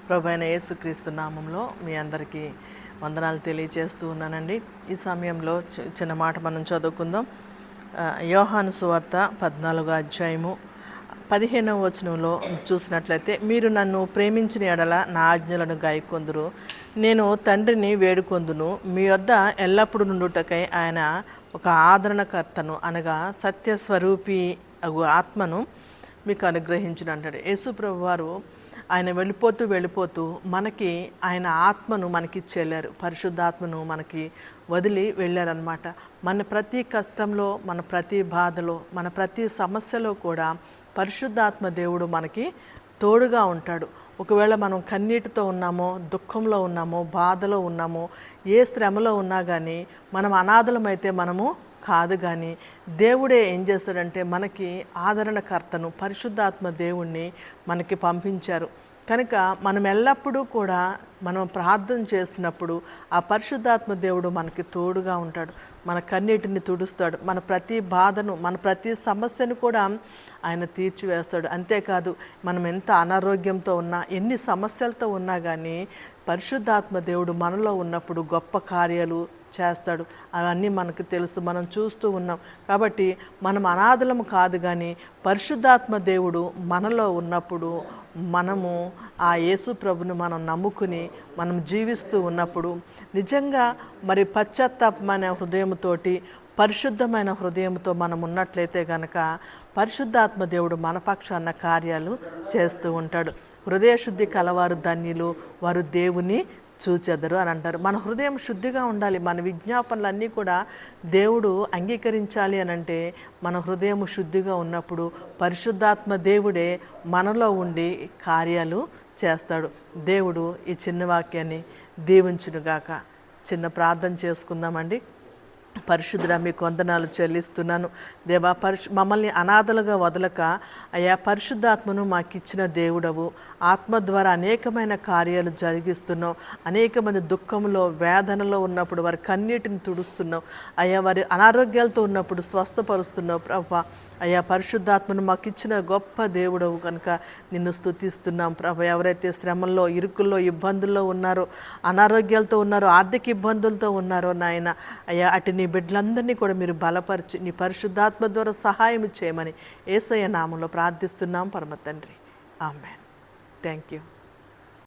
ప్రభువైన యేసుక్రీస్తు నామంలో మీ అందరికీ వందనాలు తెలియజేస్తూ ఉన్నానండి. ఈ సమయంలో చిన్న మాట మనం చదువుకుందాం. యోహాను సువార్త 14వ అధ్యాయము 15వ వచనంలో చూసినట్లయితే, మీరు నన్ను ప్రేమించిన ఎడల నా ఆజ్ఞలను గాయకొందురు, నేను తండ్రిని వేడుకొందును, మీ వద్ద ఎల్లప్పుడూ నుండుటకై ఆయన ఒక ఆదరణకర్తను అనగా సత్యస్వరూపి అగు ఆత్మను మీకు అనుగ్రహించును అంటాడు. యేసు ప్రభు వారు ఆయన వెళ్ళిపోతూ మనకి ఆయన ఆత్మను మనకి చెల్లారు, పరిశుద్ధాత్మను మనకి వదిలి వెళ్ళారనమాట. మన ప్రతి కష్టంలో, మన ప్రతి బాధలో, మన ప్రతి సమస్యలో కూడా పరిశుద్ధాత్మ దేవుడు మనకి తోడుగా ఉంటాడు. ఒకవేళ మనం కన్నీటితో ఉన్నామో, దుఃఖంలో ఉన్నామో, బాధలో ఉన్నామో, ఏ శ్రమలో ఉన్నా కానీ మనం అనాథలమైతే మనము కాదు. కానీ దేవుడే ఏం చేస్తాడంటే మనకి ఆదరణకర్తను, పరిశుద్ధాత్మ దేవుణ్ణి మనకి పంపించారు. కనుక మనం ఎల్లప్పుడూ కూడా మనం ప్రార్థన చేసినప్పుడు ఆ పరిశుద్ధాత్మ దేవుడు మనకి తోడుగా ఉంటాడు, మన కన్నీటిని తుడుస్తాడు, మన ప్రతి బాధను, మన ప్రతి సమస్యను కూడా ఆయన తీర్చివేస్తాడు. అంతేకాదు, మనం ఎంత అనారోగ్యంతో ఉన్నా, ఎన్ని సమస్యలతో ఉన్నా కానీ పరిశుద్ధాత్మ దేవుడు మనలో ఉన్నప్పుడు గొప్ప కార్యాలు చేస్తాడు. అవన్నీ మనకు తెలుసు, మనం చూస్తూ ఉన్నాం. కాబట్టి మనం అనాథలము కాదు, కానీ పరిశుద్ధాత్మ దేవుడు మనలో ఉన్నప్పుడు మనము ఆ యేసు ప్రభును మనం నమ్ముకుని మనం జీవిస్తూ ఉన్నప్పుడు నిజంగా మరి పశ్చాత్తాపమైన హృదయంతోటి, పరిశుద్ధమైన హృదయంతో మనం ఉన్నట్లయితే కనుక పరిశుద్ధాత్మ దేవుడు మన పక్షాన కార్యాలు చేస్తూ ఉంటాడు. హృదయశుద్ధి కలవారు ధన్యులు, వారు దేవుని చూచెదరు అని అంటారు. మన హృదయం శుద్ధిగా ఉండాలి. మన విజ్ఞాపనలన్నీ కూడా దేవుడు అంగీకరించాలి అని అంటే మన హృదయం శుద్ధిగా ఉన్నప్పుడు పరిశుద్ధాత్మ దేవుడే మనలో ఉండి కార్యాలు చేస్తాడు. దేవుడు ఈ చిన్న వాక్యాన్ని దీవించునుగాక. చిన్న ప్రార్థన చేసుకుందామండి. పరిశుద్ధుడా, మీకు వందనాలు చెల్లిస్తున్నాను దేవా. మమ్మల్ని అనాథలుగా వదలక అయ్యా పరిశుద్ధాత్మను మాకు ఇచ్చిన దేవుడవు. ఆత్మ ద్వారా అనేకమైన కార్యాలు జరిగిస్తున్నావు. అనేక మంది దుఃఖంలో, వేదనలో ఉన్నప్పుడు వారి కన్నీటిని తుడుస్తున్నావు అయ్యా. వారి అనారోగ్యాలతో ఉన్నప్పుడు స్వస్థపరుస్తున్నావు ప్రభా. అయ్యా పరిశుద్ధాత్మను మాకు ఇచ్చిన గొప్ప దేవుడవు కనుక నిన్ను స్తుతిస్తున్నాం ప్రభా. ఎవరైతే శ్రమల్లో, ఇరుకుల్లో, ఇబ్బందుల్లో ఉన్నారో, అనారోగ్యాలతో ఉన్నారో, ఆర్థిక ఇబ్బందులతో ఉన్నారో నాయన అయ్యా, అటు నీ బిడ్డలందరినీ కూడా మీరు బలపరిచి నీ పరిశుద్ధాత్మ ద్వారా సహాయం చేయమని యేసయ్య నామంలో ప్రార్థిస్తున్నాం పరమ తండ్రి. ఆమేన్. Thank you.